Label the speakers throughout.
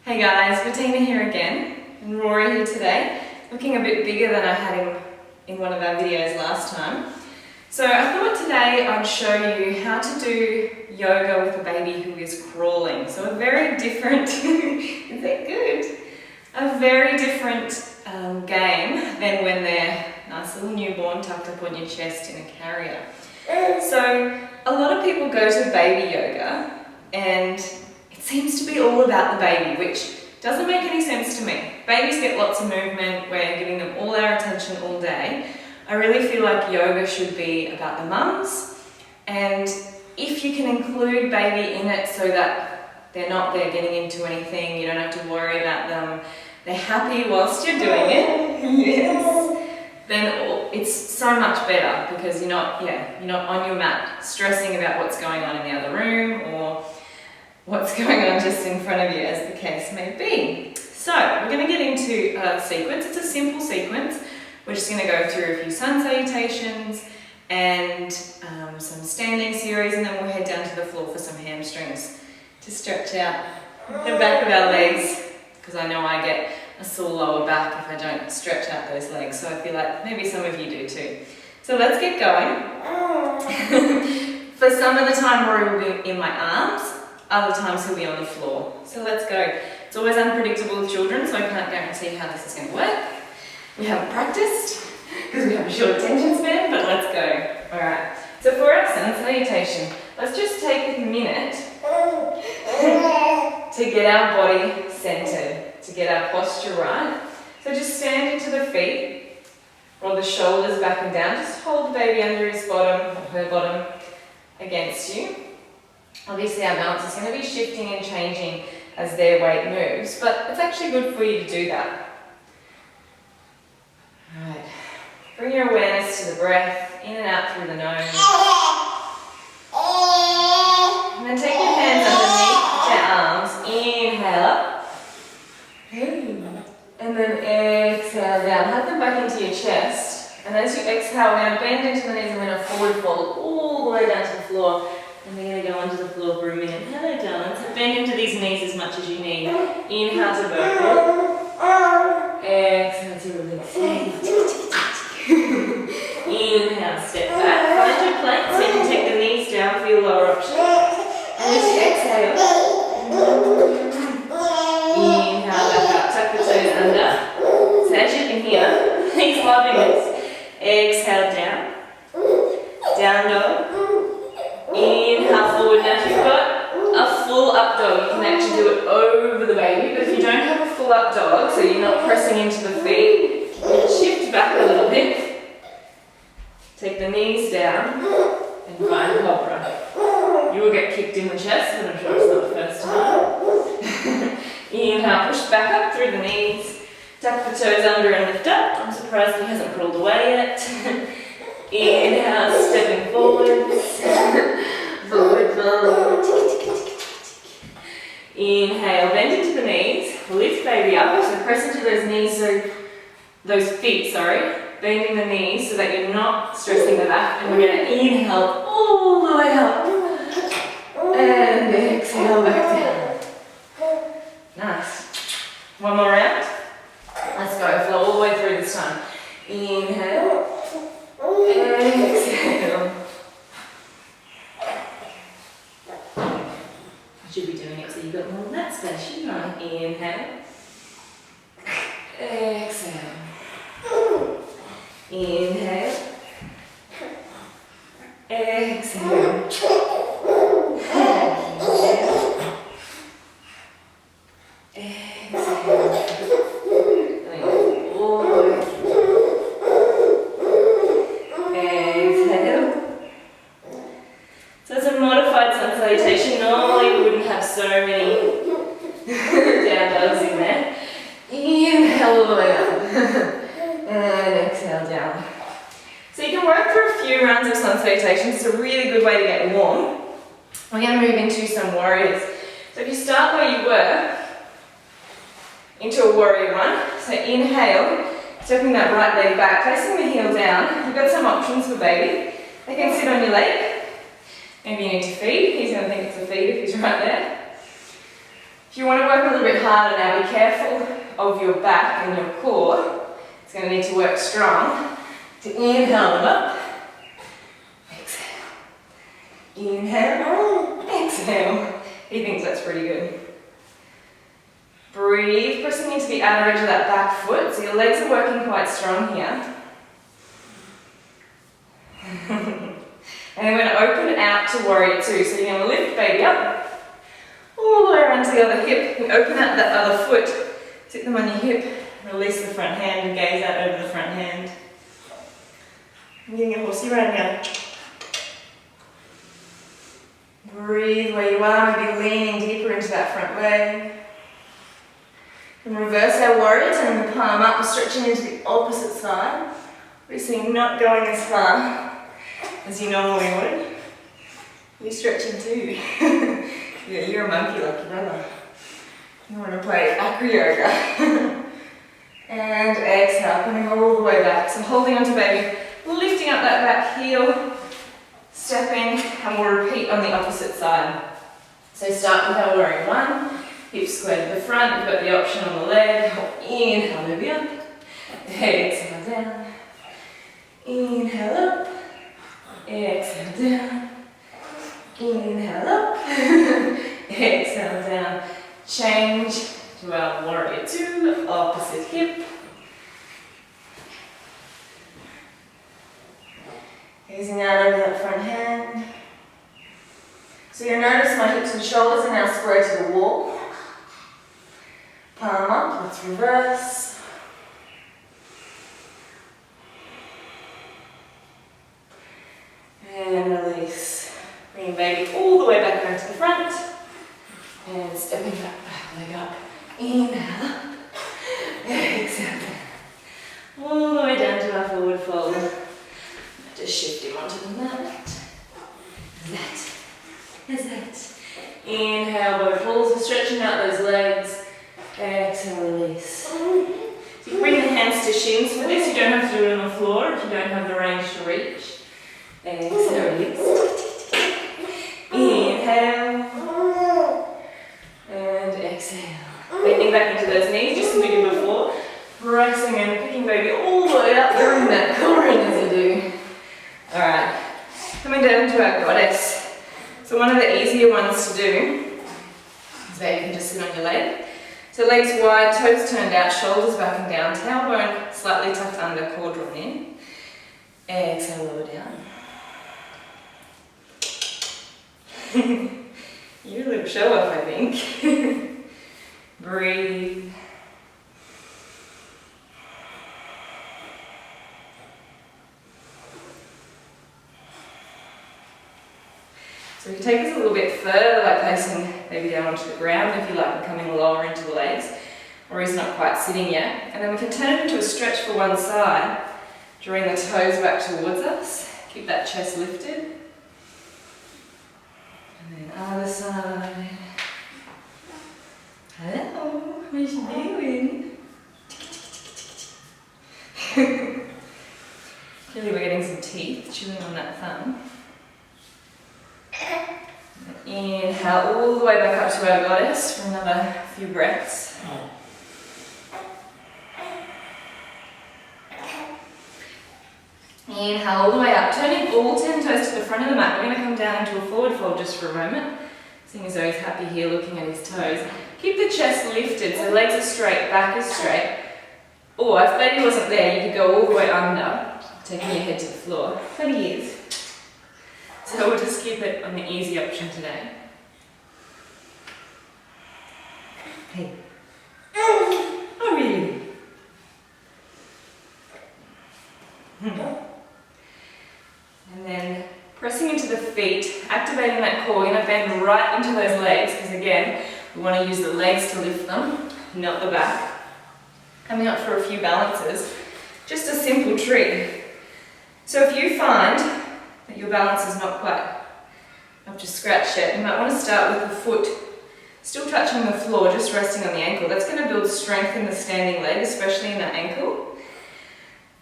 Speaker 1: Hey guys, Bettina here again, and Rory here today, looking a bit bigger than I had him in one of our videos last time. So I thought today I'd show you how to do yoga with a baby who is crawling. So a very different, is that good? A very different game than when they're nice little newborn tucked up on your chest in a carrier. So a lot of people go to baby yoga and it seems to be all about the baby, which doesn't make any sense to me. Babies get lots of movement, we're giving them all our attention all day. I really feel like yoga should be about the mums, and if you can include baby in it so that they're not there getting into anything, you don't have to worry about them, they're happy whilst you're doing it, yes, then it's so much better because you're not on your mat stressing about what's going on in the other room or what's going on just in front of you, as the case may be. So we're going to get into a sequence. It's a simple sequence. We're just going to go through a few sun salutations and some standing series, and then we'll head down to the floor for some hamstrings to stretch out the back of our legs, because I know I get a sore lower back if I don't stretch out those legs, so I feel like maybe some of you do too. So let's get going. For some of the time Rory will be in my arms, other times he'll be on the floor. So let's go. It's always unpredictable with children, so I can't guarantee how this is going to work. We haven't practiced because we have a short attention span, but let's go. Alright, so for our sun salutation, let's just take a minute to get our body centered, to get our posture right. So just stand into the feet, roll the shoulders back and down, just hold the baby under his bottom, or her bottom against you. Obviously our balance is going to be shifting and changing as their weight moves, but it's actually good for you to do that. Alright, bring your awareness to the breath, in and out through the nose. And then take your hands underneath your arms, inhale up. And then exhale down, have them back into your chest. And as you exhale, we're going to bend into the knees and we're going to forward fold all the way down to the floor. And we're going to go onto the floor for a minute. Hello, darling. So bend into these knees as much as you need. Inhale to vertical. Exhale to release. Inhale, step back. Find your plank so you can take the knees down for your lower option. And as you exhale, inhale back up. Tuck the toes under. So as you can hear, he's loving this. Exhale down. Down dog. Inhale forward. Now if you've got a full up dog, you can actually do it over the baby, but if you don't have a full up dog, so you're not pressing into the feet, you can shift back a little bit, take the knees down and find cobra. You will get kicked in the chest, but I'm sure it's not the first time. Inhale, push back up through the knees, tuck the toes under and lift up. I'm surprised he hasn't crawled away yet. Inhale, stepping forwards. Forward fold. Inhale, bend into the knees. Lift baby up. So press into those knees, those feet, bending the knees so that you're not stressing the back. And we're going to inhale all the way up. And exhale back down. Nice. One more round. Let's go. Flow all the way through this time. Inhale. Exhale. You should be doing it so you've got more than that space, shouldn't you? Inhale. Exhale. Inhale. Exhale. So many down dogs in there. Inhale all the way up. And exhale down. So you can work through a few rounds of sun salutations. It's a really good way to get warm. We're going to move into some warriors. So if you start where you were, into a warrior one. So inhale, stepping that right leg back, placing the heel down. You've got some options for baby. They can sit on your leg. Maybe you need to feed. He's going to think it's a feed if he's right there. If you want to work a little bit harder now, be careful of your back and your core. It's going to need to work strong. To inhale them up. Exhale. Inhale. Exhale. He thinks that's pretty good. Breathe, pressing into the outer edge of that back foot. So your legs are working quite strong here. And then we're going to open out to warrior two. So you're going to lift baby up. All the way around to the other hip. We open out that other foot. Sit them on your hip. Release the front hand and gaze out over the front hand. I'm getting a horsey right now. Breathe where you are, maybe leaning deeper into that front leg. And reverse our warrior, turning the palm up and stretching into the opposite side. Obviously not going as far as you normally would. You're stretching too. Yeah, you're a monkey like your brother. You want to play acro yoga. And exhale, coming all the way back. So holding onto baby, lifting up that back heel, stepping, and we'll repeat on the opposite side. So start with our warrior one, hips square to the front, you've got the option on the leg. Inhale, baby up. Exhale down. Inhale up. Exhale down. Inhale up. Exhale down. Change to our warrior two, opposite hip. Gazing out over that front hand. So you'll notice my hips and shoulders are now square to the wall. Palm up, let's reverse. And release. Bring baby all the way back around to the front. And stepping back leg up. Inhale up. Exhale down. All the way down to our forward fold. Just shift him onto the mat. That. Inhale, both balls are stretching out those legs. Exhale, release. So you can bring the hands to shins for this. You don't have to do it on the floor if you don't have the range to reach. Exhale, release. Inhale. And exhale. Bending back into those knees, just as we did before. Pressing and picking baby all the way up, throwing that core in as you do. Alright, coming down to our goddess. So one of the easier ones to do is that you can just sit on your leg. So legs wide, toes turned out, shoulders back and down, tailbone slightly tucked under, core drawn in. Exhale, lower down. You're a little show off, I think. Breathe. So if you take this a little bit further, like placing maybe down onto the ground if you like, and coming lower into the legs, or he's not quite sitting yet. And then we can turn it into a stretch for one side, drawing the toes back towards us. Keep that chest lifted. And then other side. Hello, what are you doing? Clearly we're getting some teeth chewing on that thumb. Inhale all the way back up to our goddess for another few breaths. Inhale all the way up, turning all 10 toes to the front of the mat. We're going to come down into a forward fold just for a moment. Seeing as though he's happy here looking at his toes. Keep the chest lifted, so legs are straight, back is straight. Or if baby wasn't there, you could go all the way under, taking your head to the floor. But he is. So we'll just keep it on the easy option today. Hey. Oh, really? And then pressing into the feet, activating that core. You're going to bend right into those legs, because again, we want to use the legs to lift them, not the back. Coming up for a few balances. Just a simple treat. So if you find that your balance is not quite up to scratch yet, you might want to start with the foot still touching the floor, just resting on the ankle. That's going to build strength in the standing leg, especially in that ankle.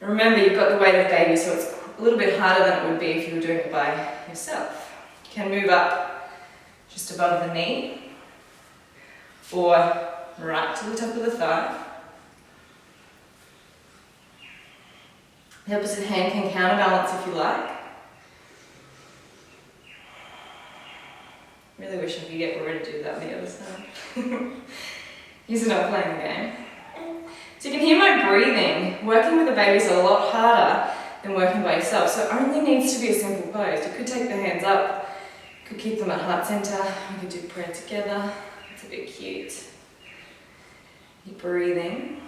Speaker 1: And remember, you've got the weight of baby, so it's a little bit harder than it would be if you were doing it by yourself. You can move up just above the knee. or right to the top of the thigh. The opposite hand can counterbalance if you like. Really wish I could get Rory to do that on the other side. He's not playing the game. So you can hear my breathing. Working with a baby is a lot harder than working by yourself, so it only needs to be a simple pose. You could take the hands up, you could keep them at heart center, we could do prayer together. It's a bit cute. You're breathing.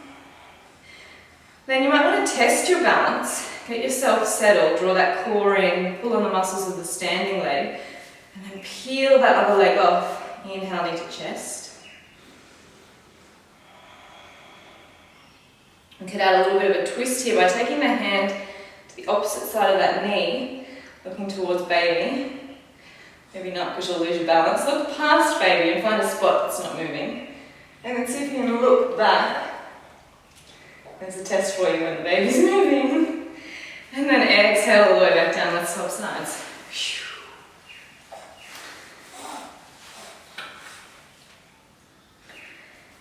Speaker 1: Then you might want to test your balance. Get yourself settled, draw that core in, pull on the muscles of the standing leg, and then peel that other leg off, inhaling to chest. We could add a little bit of a twist here by taking the hand to the opposite side of that knee, looking towards baby. Maybe not because you'll lose your balance. Look past baby and find a spot that's not moving. And then see if you can look back. There's a test for you when the baby's moving. And then exhale all the way back down. Let's swap sides.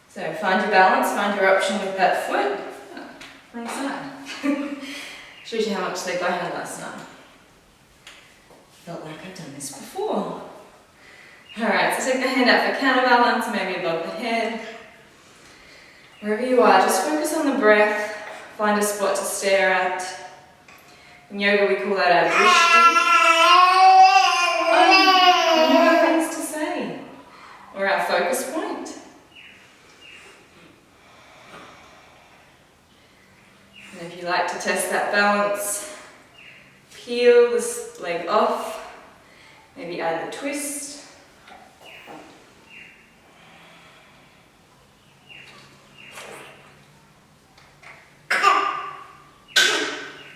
Speaker 1: So find your balance, find your option with that foot. Wrong side. Shows you how much leg I had last night. Felt like I've done this before. Alright, so take the hand out for counterbalance, maybe above the head. Wherever you are, just focus on the breath. Find a spot to stare at. In yoga, we call that our drishti. You have things to say. Or our focus point. And if you like to test that balance, peel this leg off, maybe add the twist.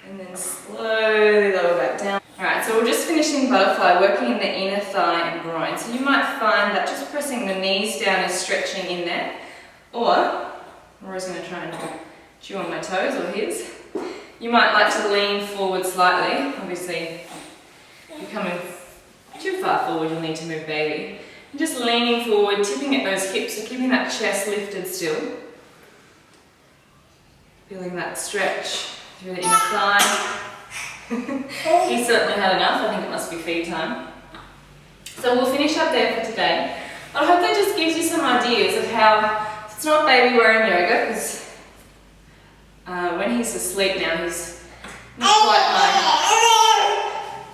Speaker 1: And then slowly lower back down. Alright, so we're just finishing butterfly, working in the inner thigh and groin. So you might find that just pressing the knees down is stretching in there. Or, Rory's going to try and chew on my toes or his. You might like to lean forward slightly. Obviously, if you're coming too far forward, you'll need to move baby. And just leaning forward, tipping at those hips, so keeping that chest lifted still. Feeling that stretch through the inner thigh. He certainly had enough. I think it must be feed time. So we'll finish up there for today. I hope that just gives you some ideas of how, it's not baby wearing yoga, because when he's asleep now, he's not quite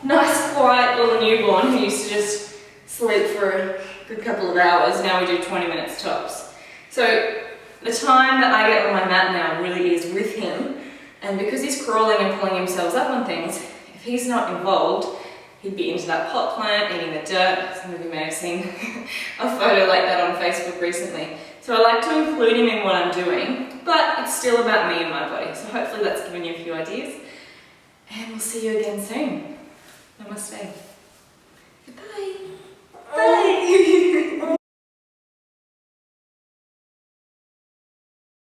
Speaker 1: my nice, quiet little newborn who used to just sleep for a good couple of hours. Now we do 20 minutes tops. So the time that I get on my mat now really is with him, and because he's crawling and pulling himself up on things, if he's not involved, he'd be into that pot plant, eating the dirt. Some of you may have seen a photo like that on Facebook recently. So I like to include him in what I'm doing, but it's still about me and my body. So hopefully that's given you a few ideas. And we'll see you again soon. Namaste. Goodbye. Bye.